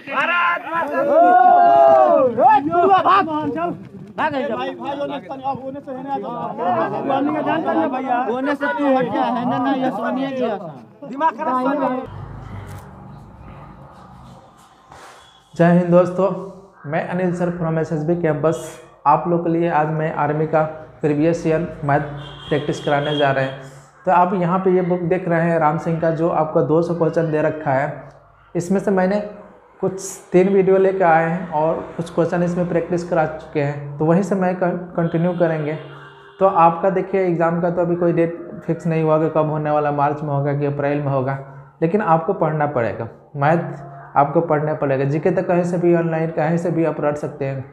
जय हिंद दोस्तों, मैं Anil sir from SSB campus. आप लोग के लिए आज मैं आर्मी का प्रीवियस ईयर मैथ प्रैक्टिस कराने जा रहे हैं। तो आप यहाँ पे ये बुक देख रहे हैं राम सिंह का, जो आपका 200 क्वेश्चन दे रखा है। इसमें से मैंने कुछ 3 वीडियो लेकर आए हैं और कुछ क्वेश्चन इसमें प्रैक्टिस करा चुके हैं, तो वहीं से मैं कंटिन्यू करेंगे। तो आपका देखिए एग्ज़ाम का तो अभी कोई डेट फिक्स नहीं हुआ कि कब होने वाला, मार्च में होगा कि अप्रैल में होगा, लेकिन आपको पढ़ना पड़ेगा। मैथ आपको पढ़ना पड़ेगा। जीके तो कहीं से भी ऑनलाइन कहीं से भी आप पढ़ सकते हैं,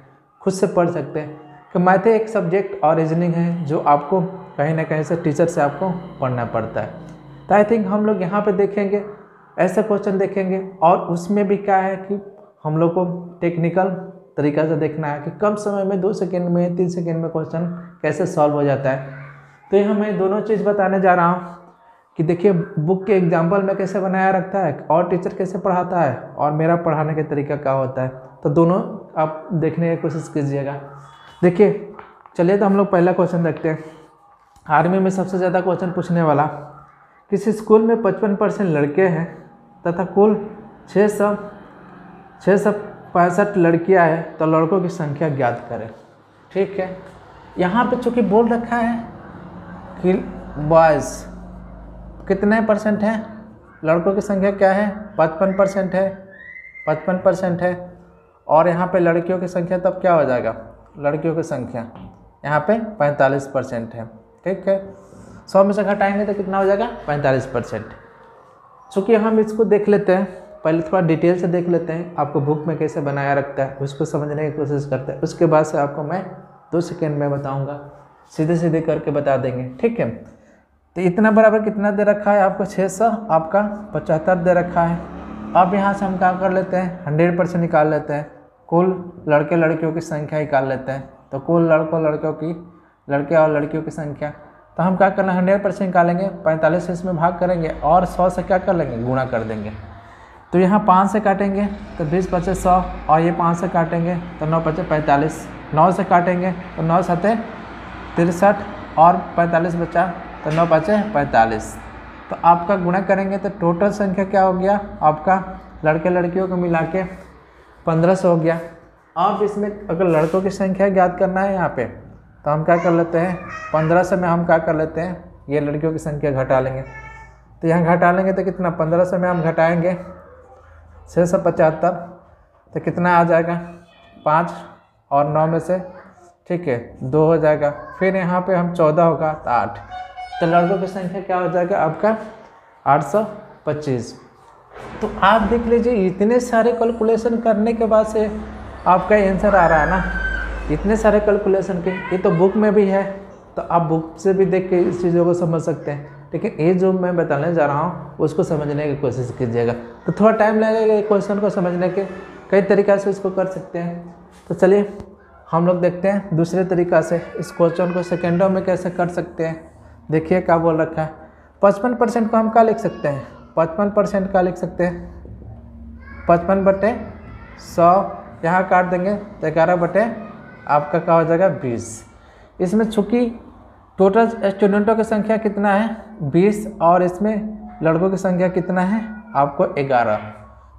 खुद से पढ़ सकते हैं कि मैथ एक सब्जेक्ट और रीजनिंग है जो आपको कहीं ना कहीं से टीचर से आपको पढ़ना पड़ता है। तो आई थिंक हम लोग यहाँ पे देखेंगे ऐसे क्वेश्चन देखेंगे, और उसमें भी क्या है कि हम लोग को टेक्निकल तरीक़ा से देखना है कि कम समय में 2 सेकेंड में 3 सेकेंड में क्वेश्चन कैसे सॉल्व हो जाता है। तो यहाँ मैं दोनों चीज़ बताने जा रहा हूँ कि देखिए बुक के एग्जाम्पल में कैसे बनाया रखता है और टीचर कैसे पढ़ाता है और मेरा पढ़ाने का तरीका क्या होता है। तो दोनों आप देखने की कोशिश कीजिएगा। देखिए चलिए, तो हम लोग पहला क्वेश्चन देखते हैं। आर्मी में सबसे ज़्यादा क्वेश्चन पूछने वाला, किसी स्कूल में 55% लड़के हैं तथा कुल 665 लड़कियां हैं, तो लड़कों की संख्या ज्ञात करें। ठीक है, यहाँ पे चूँकि बोल रखा है कि बॉयज़ कितने परसेंट है, लड़कों की संख्या क्या है 55% है, 55% है। और यहाँ पे लड़कियों की संख्या तब क्या हो जाएगा, लड़कियों की संख्या यहाँ पे 45% है। ठीक है, 100 में से घटाएंगे तो कितना हो जाएगा 45%। चूँकि हम इसको देख लेते हैं, पहले थोड़ा डिटेल से देख लेते हैं, आपको बुक में कैसे बनाया रखता है उसको समझने की कोशिश करते हैं। उसके बाद से आपको मैं 2 सेकेंड में बताऊँगा, सीधे सीधे करके बता देंगे। ठीक है, तो इतना बराबर कितना दे रखा है आपको 600, आपका 75 दे रखा है। अब यहाँ से हम क्या कर लेते हैं 100% निकाल लेते हैं, कुल लड़के लड़कियों की संख्या निकाल लेते हैं। तो कुल लड़के और लड़कियों की संख्या, तो हम क्या करना 100% निकालेंगे, 45 से इसमें भाग करेंगे और 100 से क्या कर लेंगे गुणा कर देंगे। तो यहाँ 5 से काटेंगे तो 20 पचे 100, और ये 5 से काटेंगे तो 9 पचे 45, 9 से काटेंगे तो 9 सते 63 और 45 बचा तो 9 पचे 45। तो आपका गुणा करेंगे तो टोटल संख्या क्या हो गया आपका, लड़के लड़कियों को मिला के 1500 हो गया। अब इसमें अगर लड़कों की संख्या ज्ञात करना है यहाँ पे, तो हम क्या कर लेते हैं 1500 में हम क्या कर लेते हैं ये लड़कियों की संख्या घटा लेंगे। तो यहाँ घटा लेंगे तो कितना 1500 में हम घटाएंगे 675, तो कितना आ जाएगा 5 और 9 में से, ठीक है 2 हो जाएगा। फिर यहाँ पे हम 14 होगा तो 8, तो लड़कों की संख्या क्या हो जाएगा आपका 825। तो आप देख लीजिए इतने सारे कैलकुलेशन करने के बाद से आपका आंसर आ रहा है ना, इतने सारे कैलकुलेशन के। ये तो बुक में भी है, तो आप बुक से भी देख के इस चीज़ों को समझ सकते हैं, लेकिन ये जो मैं बताने जा रहा हूँ उसको समझने की कोशिश कीजिएगा। तो थोड़ा टाइम लगेगा क्वेश्चन को समझने के, कई तरीक़ा से इसको कर सकते हैं। तो चलिए हम लोग देखते हैं दूसरे तरीक़ा से इस क्वेश्चन को सेकेंडों में कैसे कर सकते हैं। देखिए क्या बोल रखा है, 55% को हम क्या लिख सकते हैं, 55% का लिख सकते हैं 55/100, यहाँ काट देंगे तो 11/ आपका क्या हो जाएगा 20। इसमें चूँकि टोटल स्टूडेंटों की संख्या कितना है 20, और इसमें लड़कों की संख्या कितना है आपको 11,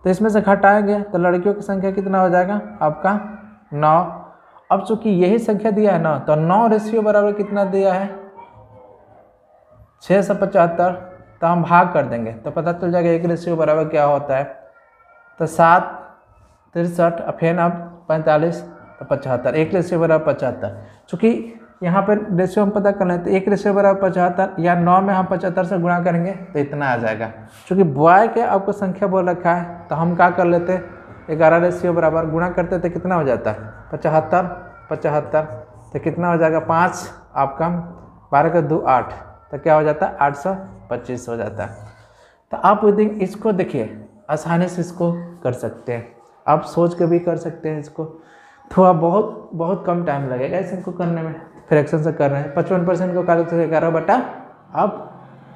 तो इसमें से घटाएंगे तो लड़कियों की संख्या कितना हो जाएगा आपका 9। अब चूँकि यही संख्या दिया है ना, तो 9 रेशियो बराबर कितना दिया है 675, तो हम भाग कर देंगे तो पता चल जाएगा 1 रेशियो बराबर क्या होता है। तो 7 63 फिर अब 45 तो 75, 1 रेशियो बराबर 75। चूँकि यहाँ पर रेशियो हम पता कर लें तो 1 रेशियो बराबर 75, या 9 में हम 75 से गुणा करेंगे तो इतना आ जाएगा। चूँकि बॉय के आपको संख्या बोल रखा है, तो हम क्या कर लेते 11 रेशियो बराबर गुणा करते तो कितना हो जाता है 75, तो कितना हो जाएगा 5 आपका 12 का 2 8, तो क्या हो जाता है 825 हो जाता है। तो आप इसको देखिए आसानी से इसको कर सकते हैं, आप सोच के भी कर सकते हैं। इसको थोड़ा बहुत कम टाइम लगेगा इसको करने में, फ्रैक्शन से कर रहे हैं। 55% को काट के 11 बटा आप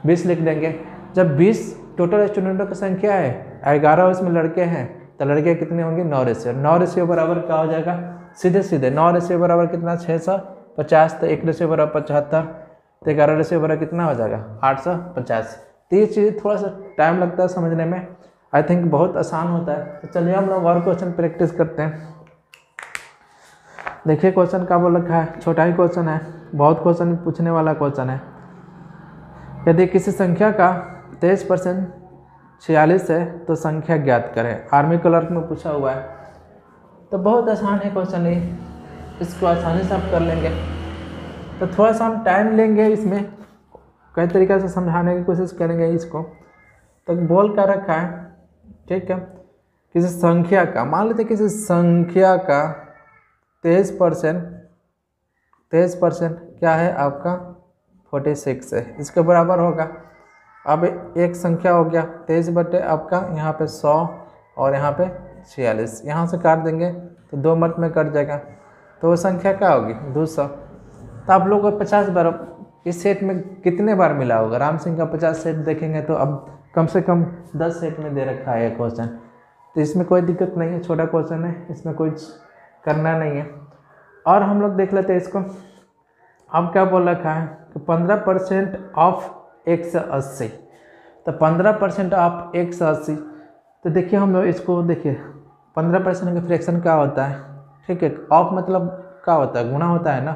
20 लिख देंगे। जब 20 टोटल स्टूडेंटों की संख्या है, 11 उसमें लड़के हैं, तो लड़कियाँ कितनी होंगी 9 रेशियो। 9 रेशियो बराबर क्या हो जाएगा, सीधे सीधे 9 रेशियो बराबर कितना 650, तो 1 रेशियो बराबर 75, तो 11 रेशियो बराबर कितना हो जाएगा 850। तो ये चीज़ थोड़ा सा टाइम लगता है समझने में, आई थिंक बहुत आसान होता है। तो चलिए हम लोग और क्वेश्चन प्रैक्टिस करते हैं। देखिए क्वेश्चन क्या बोल रखा है, छोटा ही क्वेश्चन है, बहुत क्वेश्चन पूछने वाला क्वेश्चन है। यदि किसी संख्या का 23% 46 है तो संख्या ज्ञात करें। आर्मी क्लर्क में पूछा हुआ है, तो बहुत आसान है क्वेश्चन ये, इसको आसानी से आप कर लेंगे। तो थोड़ा सा हम टाइम लेंगे, इसमें कई तरीक़े से समझाने की कोशिश करेंगे इसको। तो बोल क्या रखा है, ठीक है, किसी संख्या का, मान लेते किसी संख्या का 23% क्या है आपका 46 है, इसके बराबर होगा। अब एक संख्या हो गया 23 बटे आपका यहाँ पे 100 और यहाँ पे 46, यहाँ से काट देंगे तो 2 मर्त में कट जाएगा, तो वो संख्या क्या होगी 200। तो आप लोग को 50 बार इस सेट में कितने बार मिला होगा, राम सिंह का 50 सेट देखेंगे तो अब कम से कम 10 सेट में दे रखा है क्वेश्चन। तो इसमें कोई दिक्कत नहीं है, छोटा क्वेश्चन है, इसमें कुछ करना नहीं है। और हम लोग देख लेते हैं इसको। अब क्या बोल रखा है कि 15% ऑफ 180, तो 15% ऑफ 180। तो देखिए हम लोग इसको देखिए 15% का फ्रैक्शन क्या होता है, ठीक है, ऑफ मतलब क्या होता है, गुणा होता है ना।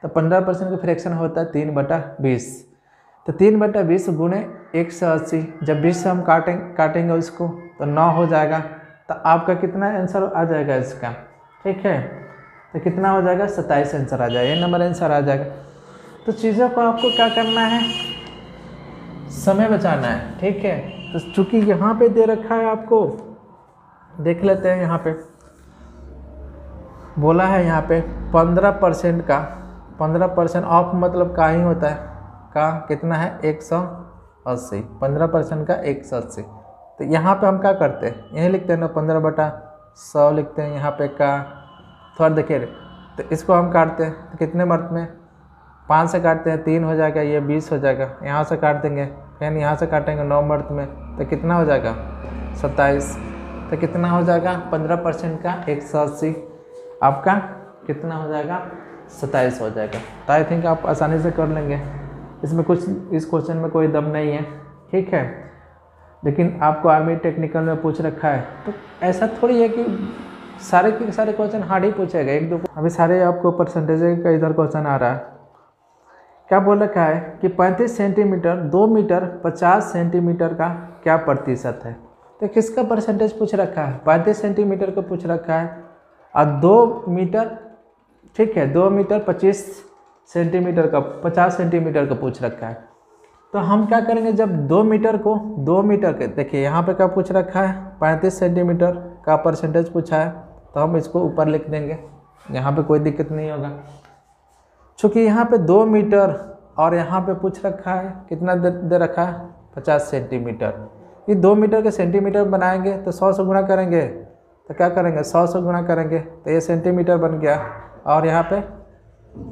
तो 15% का फ्रैक्शन होता है 3/20, तो 3/20 गुणे 180, जब 20 से हम काटेंगे उसको तो 9 हो जाएगा। तो आपका कितना आंसर आ जाएगा इसका, ठीक है, तो कितना हो जाएगा 27 आंसर आ जाएगा, ये नंबर आंसर आ जाएगा। तो चीज़ों को आपको क्या करना है, समय बचाना है, ठीक है। तो चूँकि यहाँ पे दे रखा है, आपको देख लेते हैं, यहाँ पे बोला है यहाँ पे 15% का, 15% ऑफ मतलब का ही होता है, का कितना है 180, 15% का 180। तो यहाँ पे हम क्या करते हैं, यही लिखते हैं ना 15/100 लिखते हैं, यहाँ पे का थोड़ा देखिए। तो इसको हम काटते हैं तो कितने मर्त में, 5 से काटते हैं 3 हो जाएगा, ये 20 हो जाएगा। यहाँ से काट देंगे, फिर यहाँ से काटेंगे 9 मर्त में, तो कितना हो जाएगा 27। तो कितना हो जाएगा 15% का 180, आपका कितना हो जाएगा 27 हो जाएगा। तो आई थिंक आप आसानी से कर लेंगे, इसमें कुछ इस क्वेश्चन में कोई दम नहीं है, ठीक है। लेकिन आपको आर्मी टेक्निकल में पूछ रखा है, तो ऐसा थोड़ी है कि सारे के सारे क्वेश्चन हार्ड ही पूछेगा, 1-2। अभी सारे आपको परसेंटेज का इधर क्वेश्चन आ रहा है। क्या बोल रखा है कि 35 सेंटीमीटर 2 मीटर 50 सेंटीमीटर का क्या प्रतिशत है। तो किसका परसेंटेज पूछ रखा है, 35 सेंटीमीटर को पूछ रखा है, और 2 मीटर, ठीक है, 2 मीटर 25 सेंटीमीटर का 50 सेंटीमीटर का पूछ रखा है। तो हम क्या करेंगे, जब 2 मीटर को 2 मीटर के, देखिए यहाँ पे क्या पूछ रखा है 35 सेंटीमीटर का परसेंटेज पूछा है, तो हम इसको ऊपर लिख देंगे, यहाँ पे कोई दिक्कत नहीं होगा। चूँकि यहाँ पे 2 मीटर और यहाँ पे पूछ रखा है कितना दे रखा है 50 सेंटीमीटर। ये 2 मीटर के सेंटीमीटर बनाएंगे तो 100 से गुणा करेंगे, तो क्या करेंगे 100 से गुणा करेंगे तो ये सेंटीमीटर बन गया, और यहाँ पे,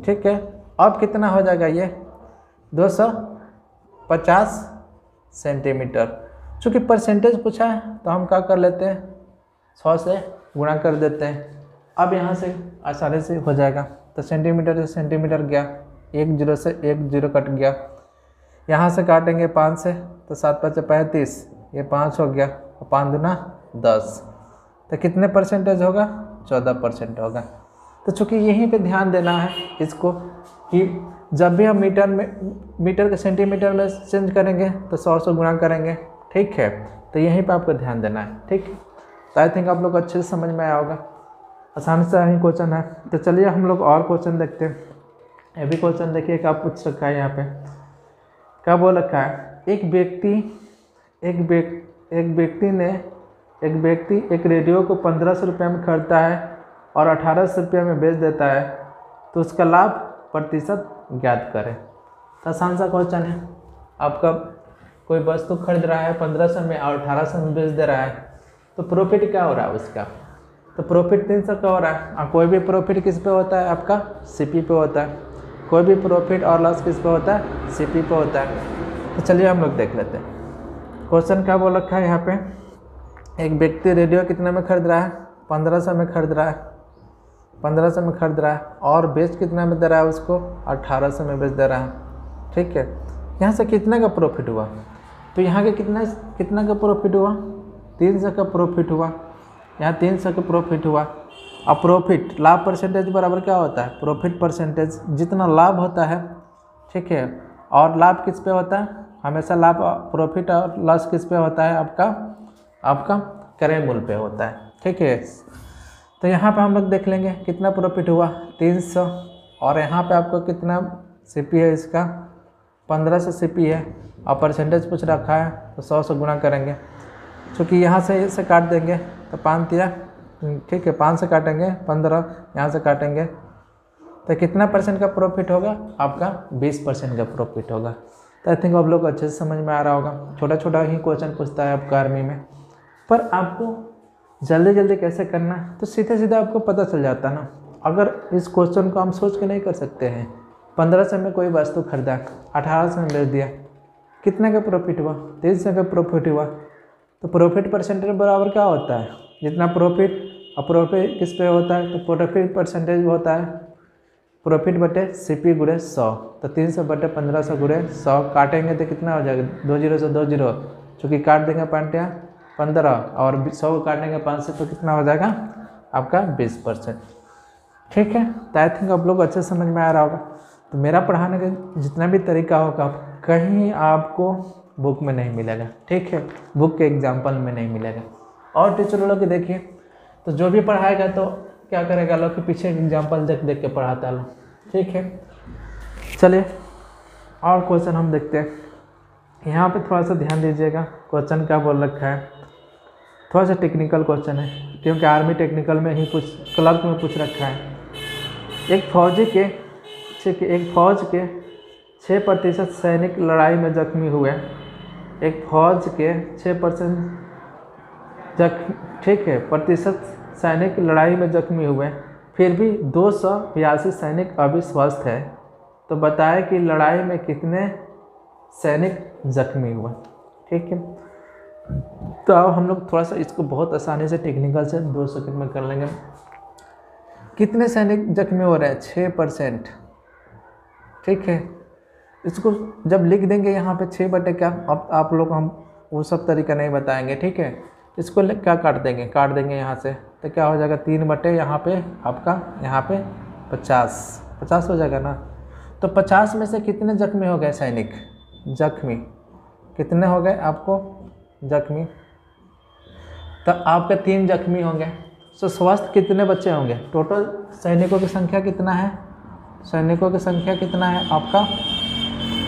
ठीक है। अब कितना हो जाएगा ये 250 सेंटीमीटर। चूँकि परसेंटेज पूछा है तो हम क्या कर लेते हैं 100 से गुणा कर देते हैं। अब यहाँ से आसानी से हो जाएगा, तो सेंटीमीटर से सेंटीमीटर गया, 1 0 से 1 0 कट गया। यहाँ से काटेंगे 5 से, तो 7 5 35, ये 5 हो गया, और 5 दूना 10, तो कितने परसेंटेज होगा 14% होगा। तो चूँकि यहीं पे ध्यान देना है इसको कि जब भी हम मीटर के सेंटीमीटर में चेंज करेंगे तो 100 से गुणा करेंगे, ठीक है। तो यहीं पे आपको ध्यान देना है, ठीक। तो आई थिंक आप लोग अच्छे से समझ में आया होगा, आसान से ही क्वेश्चन है। तो चलिए हम लोग और क्वेश्चन देखते हैं। ये भी क्वेश्चन देखिए क्या पूछ रखा है, यहाँ पे क्या बोल रखा है, एक व्यक्ति एक रेडियो को 1500 रुपये में खरीदता है और 1800 रुपये में बेच देता है, तो उसका लाभ प्रतिशत ज्ञात करें। तो आसान सा क्वेश्चन है, आपका कोई वस्तु खरीद रहा है 1500 में और 1800 में बेच दे रहा है, तो प्रॉफिट क्या हो रहा है उसका, तो प्रॉफिट 300 का हो रहा है। और कोई भी प्रॉफिट किस पे होता है, आपका सीपी पे होता है। कोई भी प्रॉफिट और लॉस किस पे होता है, सीपी पे होता है। तो चलिए हम लोग देख लेते हैं क्वेश्चन क्या बोल रखा है यहाँ पे। एक व्यक्ति रेडियो कितने में खरीद रहा है? 1500 में खरीद रहा है, 1500 में खरीद रहा है, और बेच कितना में दे रहा है उसको? 1800 में बेच दे रहा है। ठीक है, यहाँ से कितने का प्रॉफिट हुआ? तो यहाँ के कितना का प्रॉफिट हुआ? 300 का प्रॉफिट हुआ। यहाँ 300 का प्रॉफिट हुआ। अब प्रॉफिट लाभ परसेंटेज बराबर क्या होता है? Profit percentage. जितना लाभ होता है, ठीक है, और लाभ किस पे होता है? हमेशा लाभ, प्रॉफिट और लॉस किस पे होता है? आपका क्रय मूल्य पे होता है। ठीक है, तो यहाँ पे हम लोग देख लेंगे कितना प्रॉफिट हुआ, 300, और यहाँ पे आपको कितना सीपी है इसका? 1500 सीपी है, और परसेंटेज पूछ रखा है तो 100 से गुणा करेंगे। क्योंकि यहाँ से इसे काट देंगे तो 5 तिया, ठीक है, 5 से काटेंगे 15, यहाँ से काटेंगे तो कितना परसेंट का प्रॉफिट होगा? आपका 20% का प्रॉफिट होगा। तो आई थिंक आप लोग अच्छे से समझ में आ रहा होगा। छोटा छोटा ही क्वेश्चन पूछता है आपका आर्मी में, पर आपको जल्दी जल्दी कैसे करना तो सीधे सीधे आपको पता चल जाता ना। अगर इस क्वेश्चन को हम सोच के नहीं कर सकते हैं, 1500 में कोई वस्तु खरीदा, 1800 में बेच दिया, कितने का प्रॉफिट हुआ? 300 का प्रॉफिट हुआ। तो प्रॉफिट परसेंटेज बराबर क्या होता है? जितना प्रॉफिट, और प्रॉफिट किस पे होता है? तो प्रॉफिट परसेंटेज होता है प्रॉफिट बटे सीपी गुणे 100। तो 300 बटे 1500 गुणे 100 काटेंगे तो कितना हो जाएगा? 2 0 से 2 0, चूँकि काट देंगे 15 और 100 को काटेंगे 5 से, तो कितना हो जाएगा आपका? 20%। ठीक है, तो आई थिंक आप लोग अच्छे समझ में आ रहा होगा। तो मेरा पढ़ाने का जितना भी तरीका होगा कहीं आपको बुक में नहीं मिलेगा। ठीक है, बुक के एग्जाम्पल में नहीं मिलेगा। और टीचर लोग देखिए, तो जो भी पढ़ाएगा तो क्या करेगा लोग कि पीछे एग्जाम्पल देख देख के पढ़ाता लो। ठीक है, चलिए और क्वेश्चन हम देखते हैं। यहाँ पे थोड़ा सा ध्यान दीजिएगा, क्वेश्चन क्या बोल रखा है। थोड़ा सा टेक्निकल क्वेश्चन है, क्योंकि आर्मी टेक्निकल में ही क्लर्क में पूछ रखा है। एक फौज के 6% सैनिक लड़ाई में जख्मी हुए। एक फौज के 6% ठीक है प्रतिशत सैनिक लड़ाई में जख्मी हुए, फिर भी 282 सैनिक अभी स्वस्थ है। तो बताएं कि लड़ाई में कितने सैनिक जख्मी हुए। ठीक है, तो अब हम लोग थोड़ा सा इसको बहुत आसानी से टेक्निकल से 2 सेकंड में कर लेंगे। कितने सैनिक जख्मी हो रहे हैं? 6%। ठीक है, इसको जब लिख देंगे यहाँ पे 6 बटे क्या, अब आप लोग हम वो सब तरीका नहीं बताएंगे। ठीक है, इसको क्या काट देंगे यहाँ से, तो क्या हो जाएगा? 3 बटे यहाँ पे आपका, यहाँ पे 50 हो जाएगा ना। तो 50 में से कितने जख्मी हो गए सैनिक? जख्मी कितने हो गए आपको? जख्मी तो आपके 3 जख्मी होंगे। तो स्वस्थ कितने बच्चे होंगे? टोटल सैनिकों की संख्या कितना है? सैनिकों की संख्या कितना है आपका?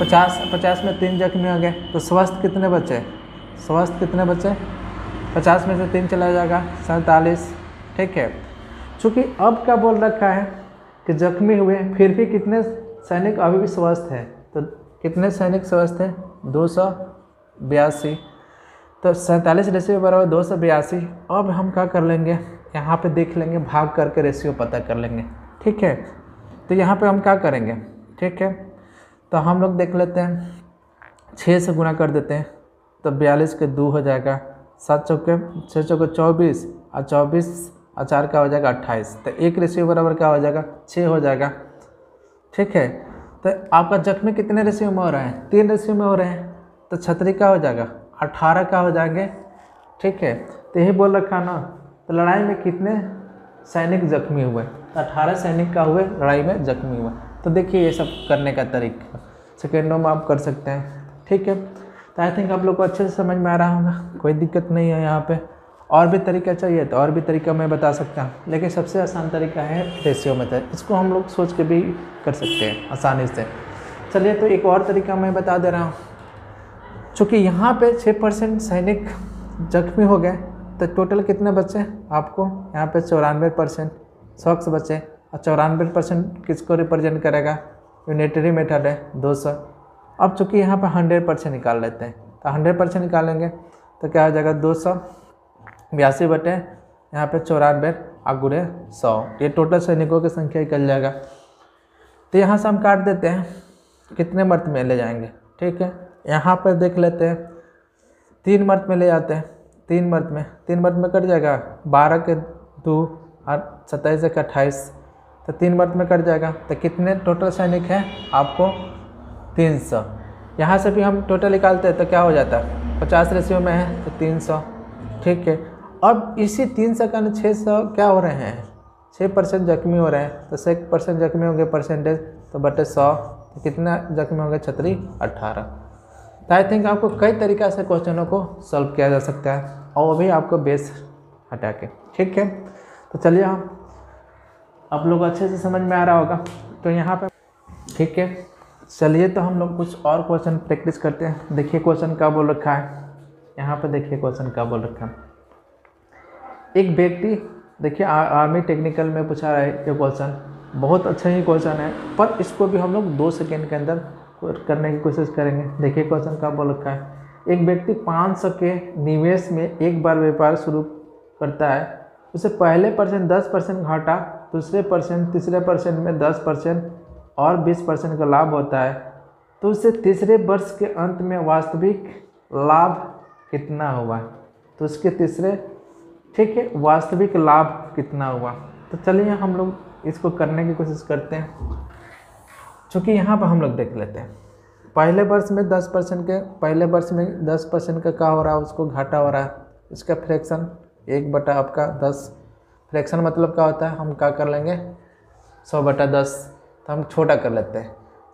50 में 3 जख्मी हो गए, तो स्वस्थ कितने बचे? 50 में से 3 चला जाएगा 47। ठीक है, चूँकि अब क्या बोल रखा है कि जख्मी हुए फिर भी कितने सैनिक अभी भी स्वस्थ हैं, तो कितने सैनिक स्वस्थ हैं? 282। तो 47 रेशियो बराबर 282। अब हम क्या कर लेंगे, यहाँ पे देख लेंगे, भाग करके रेशियो पता कर लेंगे। ठीक है, तो यहाँ पे हम क्या करेंगे? ठीक है, तो हम लोग देख लेते हैं, 6 से गुणा कर देते हैं तो 42 के 2 हो जाएगा, 7 चौके 6 चौके 24, और 24 और 4 का हो जाएगा 28। तो 1 रेशियो बराबर क्या हो जाएगा? 6 हो जाएगा। ठीक है, तो आपका जख्मी कितने रेशियो में हो रहा है? 3 रेशियो में हो रहे हैं, तो छतरी का हो जाएगा 18 का हो जाएंगे। ठीक है, तो यही बोल रखा ना, तो लड़ाई में कितने सैनिक जख्मी हुए? तो 18 सैनिक का हुए लड़ाई में जख्मी हुए। तो देखिए ये सब करने का तरीका सेकेंडों में आप कर सकते हैं। ठीक है, तो आई थिंक आप लोग को अच्छे से समझ में आ रहा होगा, कोई दिक्कत नहीं है यहाँ पे। और भी तरीका चाहिए तो और भी तरीका मैं बता सकता हूँ, लेकिन सबसे आसान तरीका है रेशियो मेथड। इसको हम लोग सोच के भी कर सकते हैं आसानी से। चलिए, तो एक और तरीका मैं बता दे रहा हूँ। चूँकि यहाँ पे 6% सैनिक जख्मी हो गए, तो टोटल कितने बचे आपको? यहाँ पे 94% शख्स बचे, और 94% किसको रिप्रेजेंट करेगा? यूनिटरी मेथड है 200। अब चूँकि यहाँ पे 100% निकाल लेते हैं, तो 100% निकालेंगे तो क्या हो जाएगा? 282 बटे यहाँ पे 94 और गुणे 100, ये टोटल सैनिकों की संख्या निकल जाएगा। तो यहाँ से हम काट देते हैं, कितने मर्द में ले जाएंगे? ठीक है, यहाँ पर देख लेते हैं, 3 मर्द में ले जाते हैं। 3 मर्द में कट जाएगा, 12 के 2 और 27 के 28, तो 3 मर्द में कट जाएगा। तो कितने टोटल सैनिक हैं आपको? 300। यहाँ से भी हम टोटल निकालते हैं तो क्या हो जाता है, 50 रेशियो में है तो 300, ठीक है। अब इसी 300 का 600 क्या हो रहे हैं, 6% जख्मी हो रहे हैं, तो 6% जख्मी होंगे परसेंटेज तो बटे 100, तो कितना जख्मी होंगे छतरी 18। तो आई थिंक आपको कई तरीक़ा से क्वेश्चनों को सॉल्व किया जा सकता है, और वो भी आपको बेस हटा के, ठीक है। तो चलिए हम आप लोग अच्छे से समझ में आ रहा होगा तो यहाँ पे, ठीक है। चलिए तो हम लोग कुछ और क्वेश्चन प्रैक्टिस करते हैं। देखिए क्वेश्चन क्या बोल रखा है, यहाँ पे देखिए क्वेश्चन क्या बोल रखा है। एक व्यक्ति, देखिए आर्मी टेक्निकल में पूछा रहा है ये क्वेश्चन, बहुत अच्छा ही क्वेश्चन है, पर इसको भी हम लोग 2 सेकेंड के अंदर करने की कोशिश करेंगे। देखिए क्वेश्चन क्या बोल रखा है। एक व्यक्ति 500 के निवेश में एक बार व्यापार शुरू करता है, उसे पहले परसेंट 10% घाटा, दूसरे परसेंट, तीसरे परसेंट में 10% और 20% का लाभ होता है, तो उसे तीसरे वर्ष के अंत में वास्तविक लाभ कितना हुआ? तो उसके तीसरे, ठीक है, वास्तविक लाभ कितना हुआ? तो चलिए हम लोग इसको करने की कोशिश करते हैं। चूँकि यहाँ पर हम लोग देख लेते हैं, पहले वर्ष में 10% के, पहले वर्ष में 10% का क्या हो रहा है, उसको घाटा हो रहा है। इसका फ्रैक्शन 1 बटा आपका 10, फ्रैक्शन मतलब क्या होता है, हम क्या कर लेंगे 100/10, तो हम छोटा कर लेते हैं।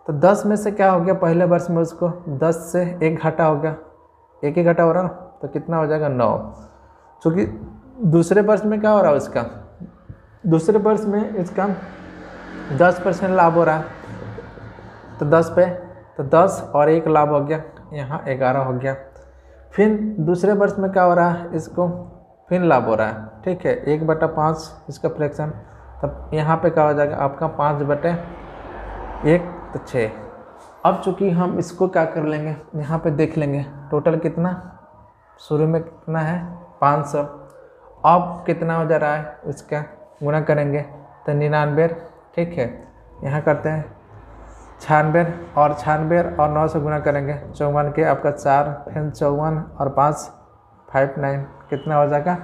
तो 10 में से क्या हो गया, पहले वर्ष में उसको 10 से 1 घाटा हो गया, 1 ही घाटा हो रहा ना, तो कितना हो जाएगा 9। चूँकि दूसरे वर्ष में क्या हो रहा है उसका, दूसरे वर्ष में इसका 10% लाभ हो रहा है, तो 10 पे, तो 10 और 1 लाभ हो गया, यहाँ 11 हो गया। फिर दूसरे वर्ष में क्या हो रहा है, इसको फिर लाभ हो रहा है, ठीक है, 1/5 इसका फ्रैक्शन, तब यहाँ पे क्या हो जाएगा आपका 5/1 तो 6। अब चूँकि हम इसको क्या कर लेंगे, यहाँ पे देख लेंगे टोटल कितना, शुरू में कितना है 500, अब कितना हो जा रहा है उसका गुना करेंगे तो 99, ठीक है। यहाँ करते हैं 96 और 96 और 9 से गुना करेंगे 54 के आपका 4, फिर 54 और 5 59, कितना हो जाएगा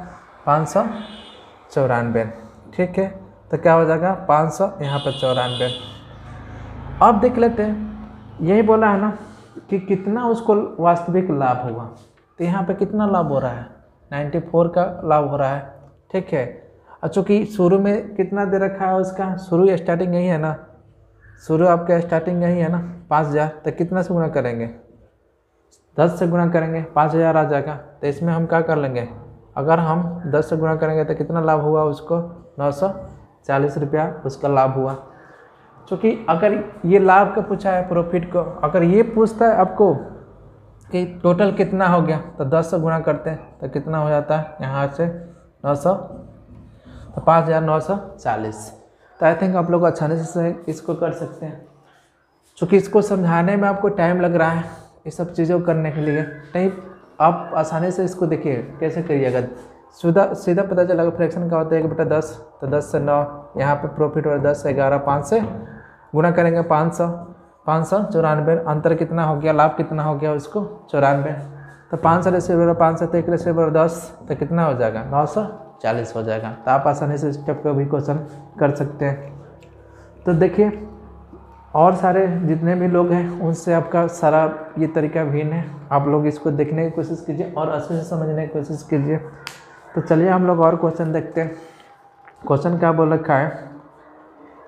594, ठीक है। तो क्या हो जाएगा 500 यहाँ पर 94। अब देख लेते हैं, यही बोला है ना कि कितना उसको वास्तविक लाभ हुआ, तो यहाँ पे कितना लाभ हो रहा है 94 का लाभ हो रहा है, ठीक है। और चूँकि शुरू में कितना दे रखा है उसका, शुरू स्टार्टिंग यही है ना, शुरू आपका स्टार्टिंग यही है ना 5000, तो कितना से गुना करेंगे 10 से गुना करेंगे 5000 आ जाएगा। तो इसमें हम क्या कर लेंगे, अगर हम 10 से गुना करेंगे तो कितना लाभ हुआ उसको 940 रुपया उसका लाभ हुआ। क्योंकि अगर ये लाभ का पूछा है प्रॉफिट को, अगर ये पूछता है आपको कि टोटल कितना हो गया, तो 10 से गुना करते हैं तो कितना हो जाता है यहाँ से 900, तो 5940। तो आई थिंक आप लोग आसानी से इसको कर सकते हैं। चूँकि इसको समझाने में आपको टाइम लग रहा है ये सब चीज़ों को करने के लिए, नहीं आप आसानी से इसको देखिए कैसे करिएगा, सीधा पता चलेगा फ्रैक्शन का होता है 1/10, तो 10 से 9, यहाँ पे प्रॉफिट और 10 से 11, 5 से गुना करेंगे 594, अंतर कितना हो गया, लाभ कितना हो गया उसको 94, तो 5 रेशियो 5 से 1 रेशियो 10, तो कितना हो जाएगा 940 हो जाएगा। तो आप आसानी से स्टेप को भी क्वेश्चन कर सकते हैं। तो देखिए और सारे जितने भी लोग हैं उनसे आपका सारा ये तरीका भिन्न है, आप लोग इसको देखने की कोशिश कीजिए और अच्छे से समझने की कोशिश कीजिए। तो चलिए हम लोग और क्वेश्चन देखते हैं। क्वेश्चन क्या बोल रखा है,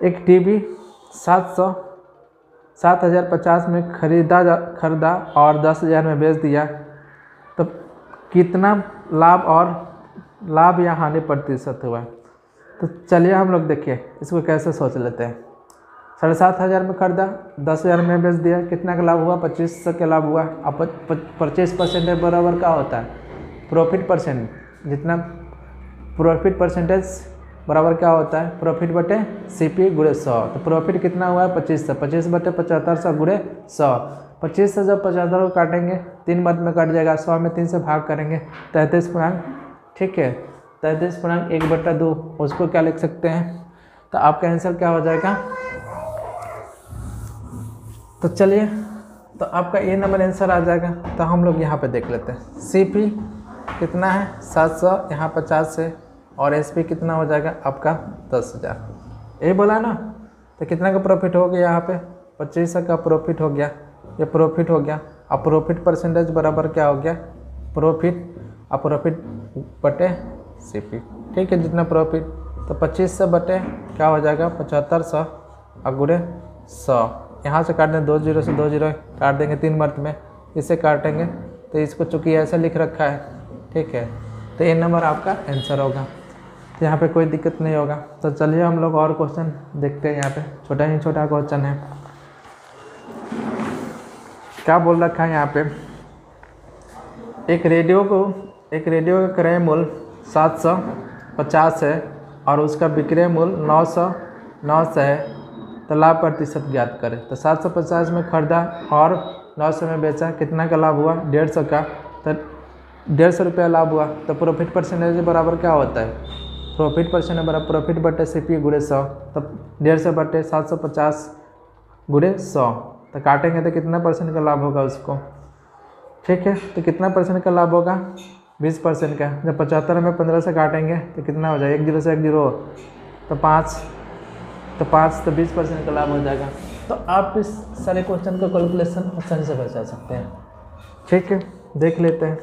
एक टीवी 7050 में खरीदा और 10,000 में बेच दिया, तो कितना लाभ या हानि प्रतिशत हुआ। तो चलिए हम लोग देखिए इसको कैसे सोच लेते हैं। 7,500 में खरीदा, 10,000 में बेच दिया, कितना का लाभ हुआ 2500 का लाभ हुआ। अब 25% बराबर क्या होता है प्रॉफिट परसेंट, जितना प्रॉफिट परसेंटेज बराबर क्या होता है प्रॉफिट बटे CP गुणे 100। तो प्रॉफिट कितना हुआ है 2500, 25/7500 गुणे 100। 25 से जब 75 को काटेंगे 3 मत में कट जाएगा, 100 में 3 से भाग करेंगे 33 पूर्णांक, ठीक है 33 पूर्णांक 1/2, उसको क्या लिख सकते हैं। तो आपका आंसर क्या हो जाएगा, तो चलिए तो आपका ये नंबर आंसर आ जाएगा। तो हम लोग यहाँ पे देख लेते हैं CP कितना है 700, यहाँ 50 है, और SP कितना हो जाएगा आपका 10,000। ये बोला ना, तो कितना का प्रॉफिट हो गया यहाँ पे 25 का प्रॉफिट हो गया, ये प्रॉफिट हो गया। अब प्रॉफिट परसेंटेज बराबर क्या हो गया, प्रॉफिट बटे CP, ठीक है। जितना प्रॉफिट, तो 25 से बटे क्या हो जाएगा 7500 और गुणे 100। यहाँ से काट देंगे 2 0 से 2 0 काट देंगे 3 मर्त में, इसे काटेंगे तो इसको चूँकि ऐसा लिख रखा है, ठीक है, तो ये नंबर आपका आंसर होगा। तो यहाँ पे कोई दिक्कत नहीं होगा। तो चलिए हम लोग और क्वेश्चन देखते हैं। यहाँ पे छोटा क्वेश्चन है, क्या बोल रखा है यहाँ पे, एक रेडियो का क्रय मूल्य 750 है और उसका विक्रय मूल्य 900 है, तो लाभ प्रतिशत ज्ञात करें। तो 750 में खरीदा और 900 में बेचा, कितना का लाभ हुआ 150 का, तो 150 रुपया लाभ हुआ। तो प्रॉफिट परसेंटेज बराबर क्या होता है, प्रॉफिट परसेंटेज बराबर प्रॉफिट बटे CP गुणे 100, तब 150 बटे 750 गुणे 100, तो काटेंगे तो कितना परसेंट का लाभ होगा उसको, ठीक है। तो कितना परसेंट का लाभ होगा 20% का। जब 75 में 15 से काटेंगे तो कितना हो जाएगा, 1 0 से 1 0 तो 5, तो 20% का लाभ हो जाएगा। तो आप इस सारे क्वेश्चन का कैलकुलेशन आसानी से बचा सकते हैं, ठीक है। देख लेते हैं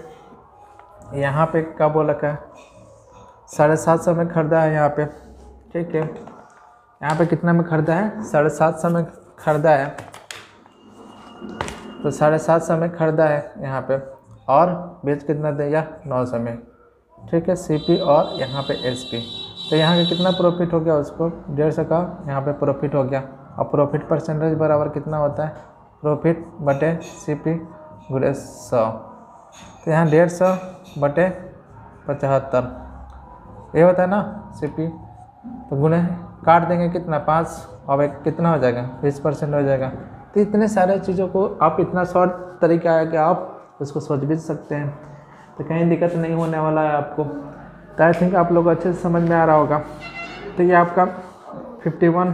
यहाँ पे क्या बोल रखा है, 750 में खरीदा है यहाँ पे, ठीक है। यहाँ पे कितना में खरीदा है 750 में खरीदा है, तो 750 में खरीदा है यहाँ पे, और बेच कितना देगा 900 में, ठीक है। CP और यहाँ पे SP, तो यहाँ का कितना प्रॉफिट हो गया उसको 150 का यहाँ पे प्रॉफिट हो गया। और प्रॉफिट परसेंटेज बराबर कितना होता है, प्रॉफिट बटे CP गुणे 100, तो यहाँ 150 बटे 75 ये होता है ना CP, तो गुणे काट देंगे कितना 5, और एक कितना हो जाएगा 20% हो जाएगा। तो इतने सारे चीज़ों को आप, इतना शॉर्ट तरीका है कि आप उसको सोच भी सकते हैं, तो कहीं दिक्कत नहीं होने वाला है आपको। तो आई थिंक आप लोग अच्छे से समझ में आ रहा होगा। तो ये आपका 51,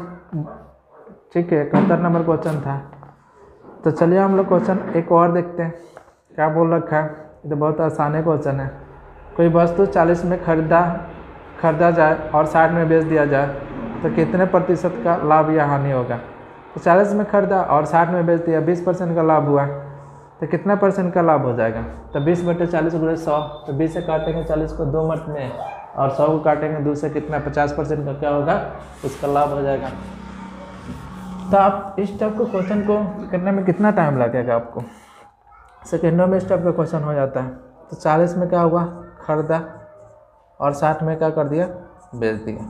ठीक है, 71 नंबर क्वेश्चन था। तो चलिए हम लोग क्वेश्चन एक और देखते हैं, क्या बोल रखा है। ये तो बहुत आसान है क्वेश्चन है। कोई वस्तु 40 में खरीदा जाए और 60 में बेच दिया जाए, तो कितने प्रतिशत का लाभ या हानि होगा। तो 40 में खरीदा और 60 में बेच दिया, 20% का लाभ हुआ, तो कितना परसेंट का लाभ हो जाएगा। तो 20 बटे 40 गुणे 100, तो 20 से काटेंगे 40 को 2 मर्त में, और 100 को काटेंगे 2 से, कितना 50% का क्या होगा उसका लाभ हो जाएगा। तो आप इस टाइप के क्वेश्चन को करने में कितना टाइम लगेगा आपको, सेकेंडों में इस टाइप का क्वेश्चन हो जाता है। तो 40 में क्या हुआ खरीदा और 60 में क्या कर दिया बेच दिया,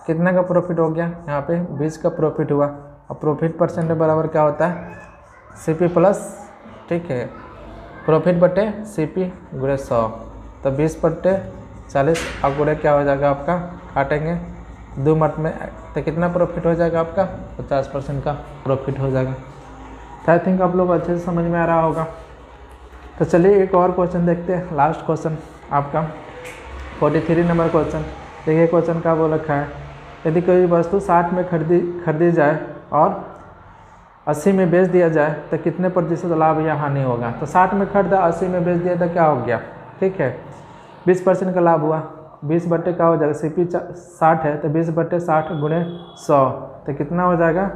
कितना का प्रॉफिट हो गया यहाँ पे 20 का प्रॉफिट हुआ। और प्रॉफिट परसेंटेज बराबर क्या होता है CP प्लस, ठीक है, प्रॉफिट बटे CP गुणे 100, तो 20 बटे 40 और गुणे क्या हो जाएगा आपका, काटेंगे 2 मर्त में, तो कितना प्रॉफिट हो जाएगा आपका 50% का प्रॉफिट हो जाएगा। तो आई थिंक आप लोग अच्छे से समझ में आ रहा होगा। तो चलिए एक और क्वेश्चन देखते हैं, लास्ट क्वेश्चन आपका 43 नंबर क्वेश्चन। देखिए क्वेश्चन क्या बोल रखा है, यदि कोई वस्तु 60 में खरीदी जाए और 80 में बेच दिया जाए, तो कितने प्रतिशत लाभ या हानि होगा। तो 60 में खरीदा 80 में बेच दिया तो क्या हो गया, ठीक है, 20% का लाभ हुआ। 20 बटे क्या हो जाएगा, CP 60 है, तो 20 बटे 60 गुणे 100, तो कितना हो जाएगा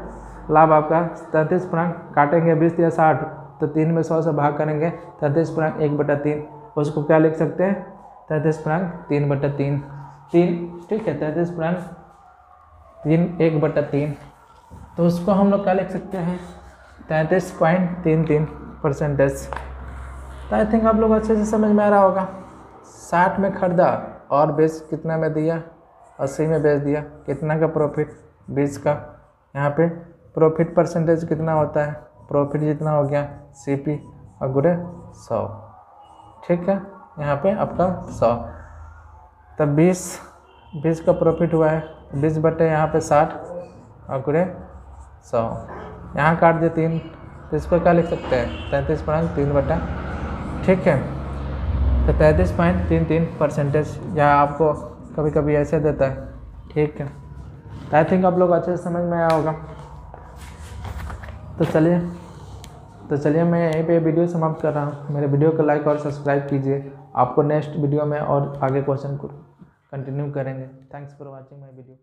लाभ आपका 33%। काटेंगे 20 या 60, तो 3 में 100 से भाग करेंगे, 33.1/3, उसको क्या लिख सकते हैं 33.3/3, ठीक है, 33.3 1/3, तो उसको हम लोग क्या लिख सकते हैं 33.33%। तो आई थिंक आप लोग अच्छे से समझ में आ रहा होगा। 60 में खरीदा और बेच कितना में दिया 80 में बेच दिया, कितना का प्रॉफिट 20 का। यहाँ पे प्रॉफिट परसेंटेज कितना होता है, प्रॉफिट जितना हो गया CP और गुणे 100, ठीक है, यहाँ पे आपका 100, तब 20 का प्रॉफिट हुआ है, 20 बटे यहाँ पे 60 और गुणे 100, यहाँ काट दिए 3, तो इसको क्या लिख सकते हैं 33.3, ठीक है, तो 33.33%, या आपको कभी कभी ऐसे देता है, ठीक है। आई थिंक आप लोग अच्छे से समझ में आया होगा। तो चलिए तो चलिए मैं यहीं पे वीडियो समाप्त कर रहा हूँ। मेरे वीडियो को लाइक और सब्सक्राइब कीजिए। आपको नेक्स्ट वीडियो में और आगे क्वेश्चन को कंटिन्यू करेंगे। Thanks for watching my video.